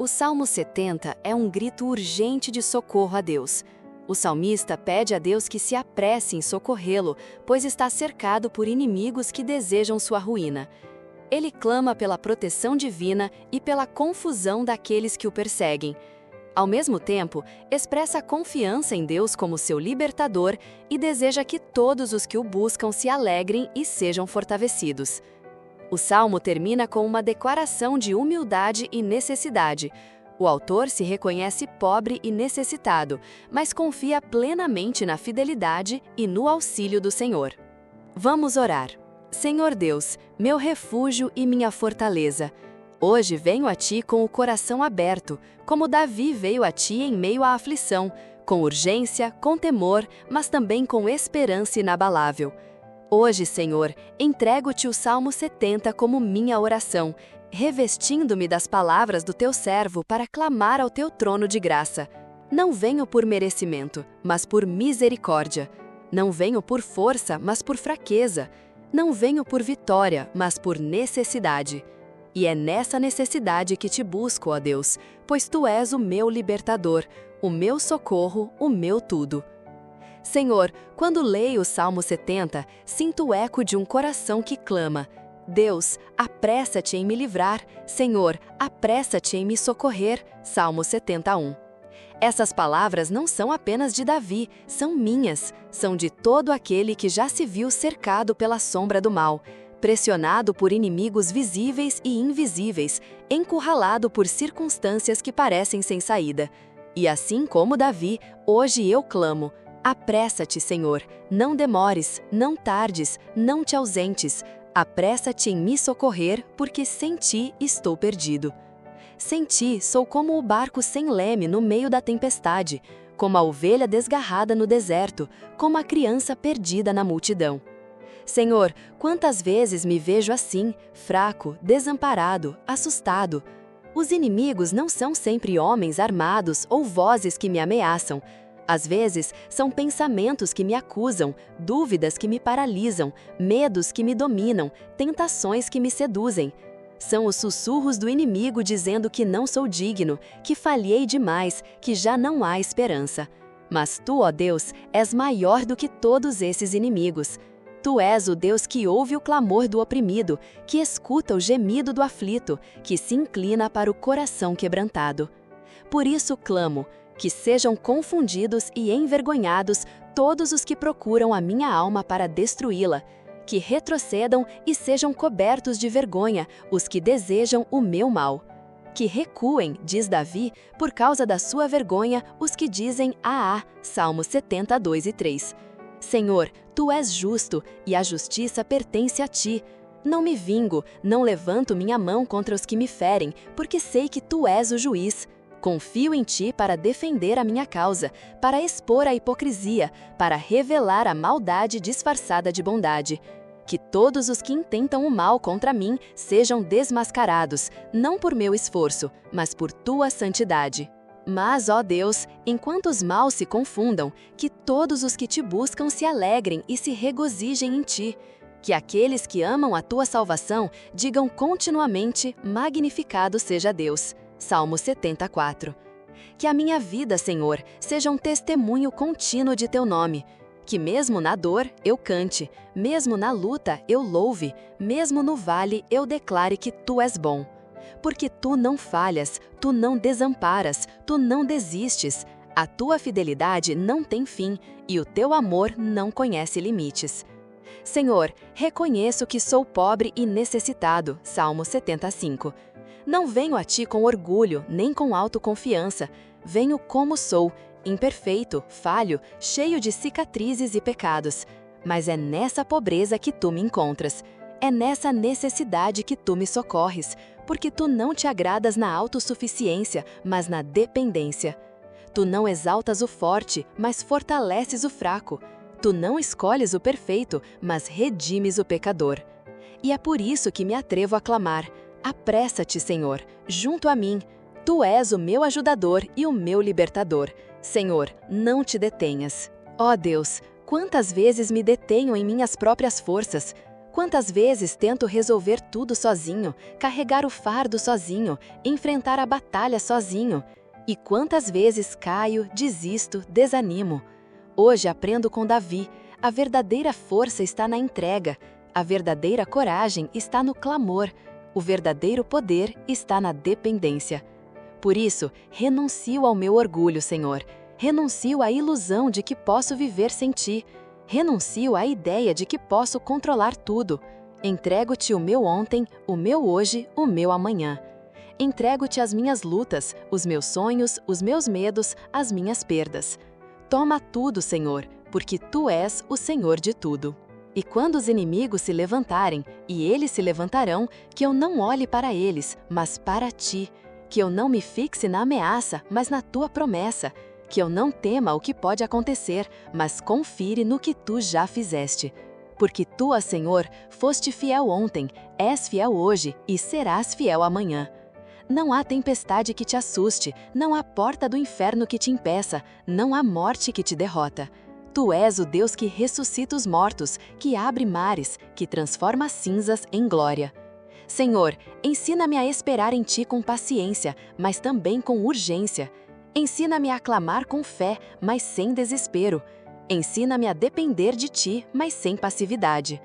O Salmo 70 é um grito urgente de socorro a Deus. O salmista pede a Deus que se apresse em socorrê-lo, pois está cercado por inimigos que desejam sua ruína. Ele clama pela proteção divina e pela confusão daqueles que o perseguem. Ao mesmo tempo, expressa confiança em Deus como seu libertador e deseja que todos os que o buscam se alegrem e sejam fortalecidos. O salmo termina com uma declaração de humildade e necessidade. O autor se reconhece pobre e necessitado, mas confia plenamente na fidelidade e no auxílio do Senhor. Vamos orar. Senhor Deus, meu refúgio e minha fortaleza, hoje venho a Ti com o coração aberto, como Davi veio a Ti em meio à aflição, com urgência, com temor, mas também com esperança inabalável. Hoje, Senhor, entrego-te o Salmo 70 como minha oração, revestindo-me das palavras do Teu servo para clamar ao Teu trono de graça. Não venho por merecimento, mas por misericórdia. Não venho por força, mas por fraqueza. Não venho por vitória, mas por necessidade. E é nessa necessidade que te busco, ó Deus, pois Tu és o meu libertador, o meu socorro, o meu tudo. Senhor, quando leio o Salmo 70, sinto o eco de um coração que clama: Deus, apressa-te em me livrar. Senhor, apressa-te em me socorrer. Salmo 71. Essas palavras não são apenas de Davi, são minhas, são de todo aquele que já se viu cercado pela sombra do mal, pressionado por inimigos visíveis e invisíveis, encurralado por circunstâncias que parecem sem saída. E assim como Davi, hoje eu clamo: apressa-te, Senhor, não demores, não tardes, não te ausentes, apressa-te em me socorrer, porque sem Ti estou perdido. Sem Ti sou como o barco sem leme no meio da tempestade, como a ovelha desgarrada no deserto, como a criança perdida na multidão. Senhor, quantas vezes me vejo assim, fraco, desamparado, assustado. Os inimigos não são sempre homens armados ou vozes que me ameaçam. Às vezes, são pensamentos que me acusam, dúvidas que me paralisam, medos que me dominam, tentações que me seduzem. São os sussurros do inimigo dizendo que não sou digno, que falhei demais, que já não há esperança. Mas Tu, ó Deus, és maior do que todos esses inimigos. Tu és o Deus que ouve o clamor do oprimido, que escuta o gemido do aflito, que se inclina para o coração quebrantado. Por isso clamo: que sejam confundidos e envergonhados todos os que procuram a minha alma para destruí-la. Que retrocedam e sejam cobertos de vergonha os que desejam o meu mal. Que recuem, diz Davi, por causa da sua vergonha, os que dizem "Ah, Salmo 70, 2 e 3. Senhor, Tu és justo, e a justiça pertence a Ti. Não me vingo, não levanto minha mão contra os que me ferem, porque sei que Tu és o juiz. Confio em Ti para defender a minha causa, para expor a hipocrisia, para revelar a maldade disfarçada de bondade. Que todos os que intentam o mal contra mim sejam desmascarados, não por meu esforço, mas por Tua santidade. Mas, ó Deus, enquanto os maus se confundam, que todos os que Te buscam se alegrem e se regozijem em Ti. Que aqueles que amam a Tua salvação digam continuamente: magnificado seja Deus. Salmo 74. Que a minha vida, Senhor, seja um testemunho contínuo de Teu nome. Que mesmo na dor eu cante, mesmo na luta eu louve, mesmo no vale eu declare que Tu és bom. Porque Tu não falhas, Tu não desamparas, Tu não desistes. A Tua fidelidade não tem fim e o Teu amor não conhece limites. Senhor, reconheço que sou pobre e necessitado. Salmo 75. Não venho a Ti com orgulho, nem com autoconfiança. Venho como sou, imperfeito, falho, cheio de cicatrizes e pecados. Mas é nessa pobreza que Tu me encontras. É nessa necessidade que Tu me socorres, porque Tu não te agradas na autossuficiência, mas na dependência. Tu não exaltas o forte, mas fortaleces o fraco. Tu não escolhes o perfeito, mas redimes o pecador. E é por isso que me atrevo a clamar: apressa-te, Senhor, junto a mim. Tu és o meu ajudador e o meu libertador. Senhor, não te detenhas. Ó Deus, quantas vezes me detenho em minhas próprias forças? Quantas vezes tento resolver tudo sozinho, carregar o fardo sozinho, enfrentar a batalha sozinho? E quantas vezes caio, desisto, desanimo? Hoje aprendo com Davi: a verdadeira força está na entrega, a verdadeira coragem está no clamor, o verdadeiro poder está na dependência. Por isso, renuncio ao meu orgulho, Senhor. Renuncio à ilusão de que posso viver sem Ti. Renuncio à ideia de que posso controlar tudo. Entrego-te o meu ontem, o meu hoje, o meu amanhã. Entrego-te as minhas lutas, os meus sonhos, os meus medos, as minhas perdas. Toma tudo, Senhor, porque Tu és o Senhor de tudo. E quando os inimigos se levantarem, e eles se levantarão, que eu não olhe para eles, mas para Ti. Que eu não me fixe na ameaça, mas na Tua promessa. Que eu não tema o que pode acontecer, mas confie no que Tu já fizeste. Porque Tu, ó Senhor, foste fiel ontem, és fiel hoje e serás fiel amanhã. Não há tempestade que te assuste, não há porta do inferno que te impeça, não há morte que te derrota. Tu és o Deus que ressuscita os mortos, que abre mares, que transforma cinzas em glória. Senhor, ensina-me a esperar em Ti com paciência, mas também com urgência. Ensina-me a clamar com fé, mas sem desespero. Ensina-me a depender de Ti, mas sem passividade.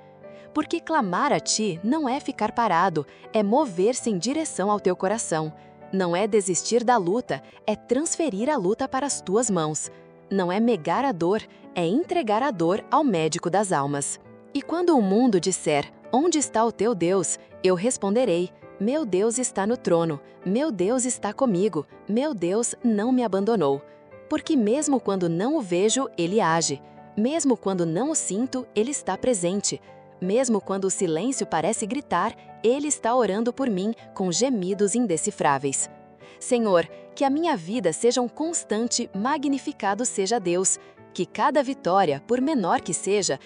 Porque clamar a Ti não é ficar parado, é mover-se em direção ao Teu coração. Não é desistir da luta, é transferir a luta para as Tuas mãos. Não é negar a dor, é entregar a dor ao médico das almas. E quando o mundo disser: onde está o teu Deus? Eu responderei: meu Deus está no trono, meu Deus está comigo, meu Deus não me abandonou. Porque mesmo quando não o vejo, Ele age. Mesmo quando não o sinto, Ele está presente. Mesmo quando o silêncio parece gritar, Ele está orando por mim com gemidos indecifráveis. Senhor, que a minha vida seja um constante magnificado seja Deus. Que cada vitória, por menor que seja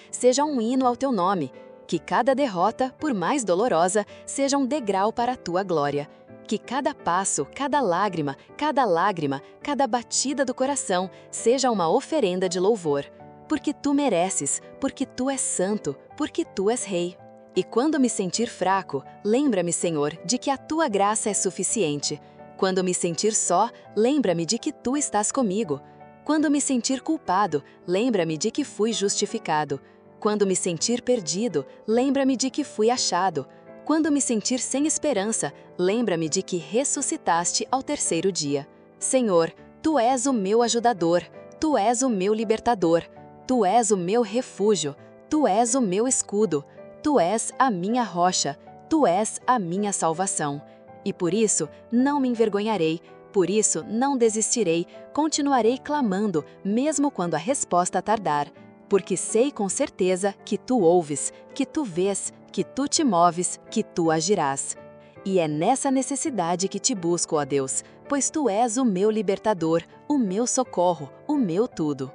um hino ao Teu nome. Que cada derrota, por mais dolorosa, seja um degrau para a Tua glória. Que cada passo, cada lágrima, cada batida do coração seja uma oferenda de louvor. Porque Tu mereces, porque Tu és santo, porque Tu és Rei. E quando me sentir fraco, lembra-me, Senhor, de que a Tua graça é suficiente. Quando me sentir só, lembra-me de que Tu estás comigo. Quando me sentir culpado, lembra-me de que fui justificado. Quando me sentir perdido, lembra-me de que fui achado. Quando me sentir sem esperança, lembra-me de que ressuscitaste ao terceiro dia. Senhor, Tu és o meu ajudador, Tu és o meu libertador, Tu és o meu refúgio, Tu és o meu escudo, Tu és a minha rocha, Tu és a minha salvação. E por isso não me envergonharei, por isso não desistirei, continuarei clamando, mesmo quando a resposta tardar. Porque sei com certeza que Tu ouves, que Tu vês, que Tu te moves, que Tu agirás. E é nessa necessidade que Te busco, ó Deus, pois Tu és o meu libertador, o meu socorro, o meu tudo.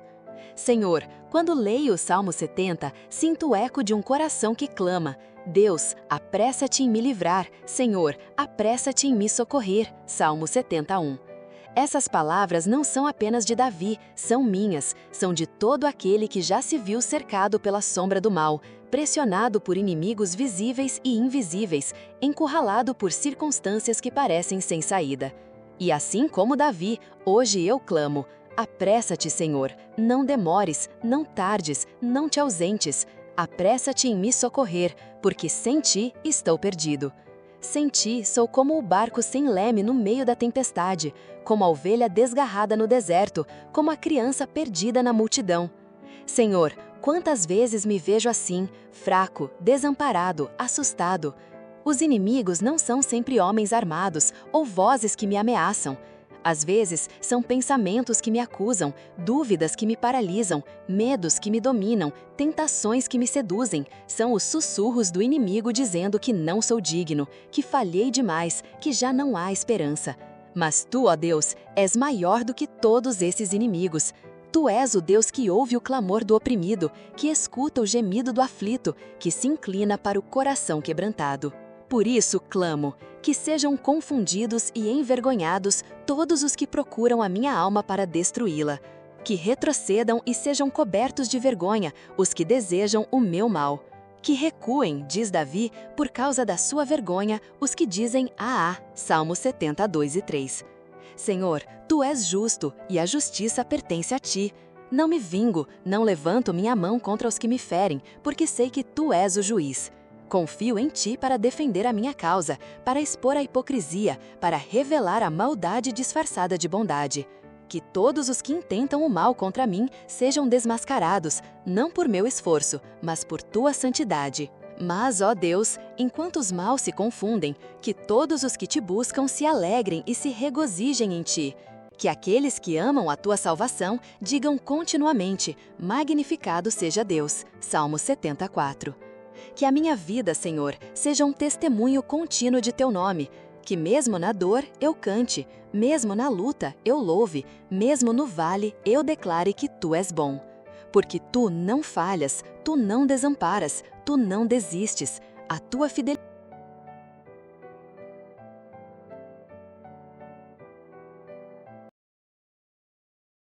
Senhor, quando leio o Salmo 70, sinto o eco de um coração que clama: Deus, apressa-te em me livrar, Senhor, apressa-te em me socorrer. Salmo 71. Essas palavras não são apenas de Davi, são minhas, são de todo aquele que já se viu cercado pela sombra do mal, pressionado por inimigos visíveis e invisíveis, encurralado por circunstâncias que parecem sem saída. E assim como Davi, hoje eu clamo: apressa-te, Senhor, não demores, não tardes, não te ausentes, apressa-te em me socorrer, porque sem Ti estou perdido. Sem Ti sou como o barco sem leme no meio da tempestade, como a ovelha desgarrada no deserto, como a criança perdida na multidão. Senhor, quantas vezes me vejo assim, fraco, desamparado, assustado. Os inimigos não são sempre homens armados ou vozes que me ameaçam. Às vezes, são pensamentos que me acusam, dúvidas que me paralisam, medos que me dominam, tentações que me seduzem. São os sussurros do inimigo dizendo que não sou digno, que falhei demais, que já não há esperança. Mas Tu, ó Deus, és maior do que todos esses inimigos. Tu és o Deus que ouve o clamor do oprimido, que escuta o gemido do aflito, que se inclina para o coração quebrantado. Por isso clamo, que sejam confundidos e envergonhados todos os que procuram a minha alma para destruí-la. Que retrocedam e sejam cobertos de vergonha os que desejam o meu mal. Que recuem, diz Davi, por causa da sua vergonha, os que dizem Salmo 72:3. Senhor, Tu és justo, e a justiça pertence a Ti. Não me vingo, não levanto minha mão contra os que me ferem, porque sei que Tu és o juiz. Confio em Ti para defender a minha causa, para expor a hipocrisia, para revelar a maldade disfarçada de bondade. Que todos os que intentam o mal contra mim sejam desmascarados, não por meu esforço, mas por Tua santidade. Mas, ó Deus, enquanto os maus se confundem, que todos os que Te buscam se alegrem e se regozijem em Ti. Que aqueles que amam a Tua salvação digam continuamente, magnificado seja Deus. Salmo 74. Que a minha vida, Senhor, seja um testemunho contínuo de Teu nome. Que mesmo na dor eu cante, mesmo na luta eu louve, mesmo no vale eu declare que Tu és bom. Porque Tu não falhas, Tu não desamparas, Tu não desistes. A Tua fidelidade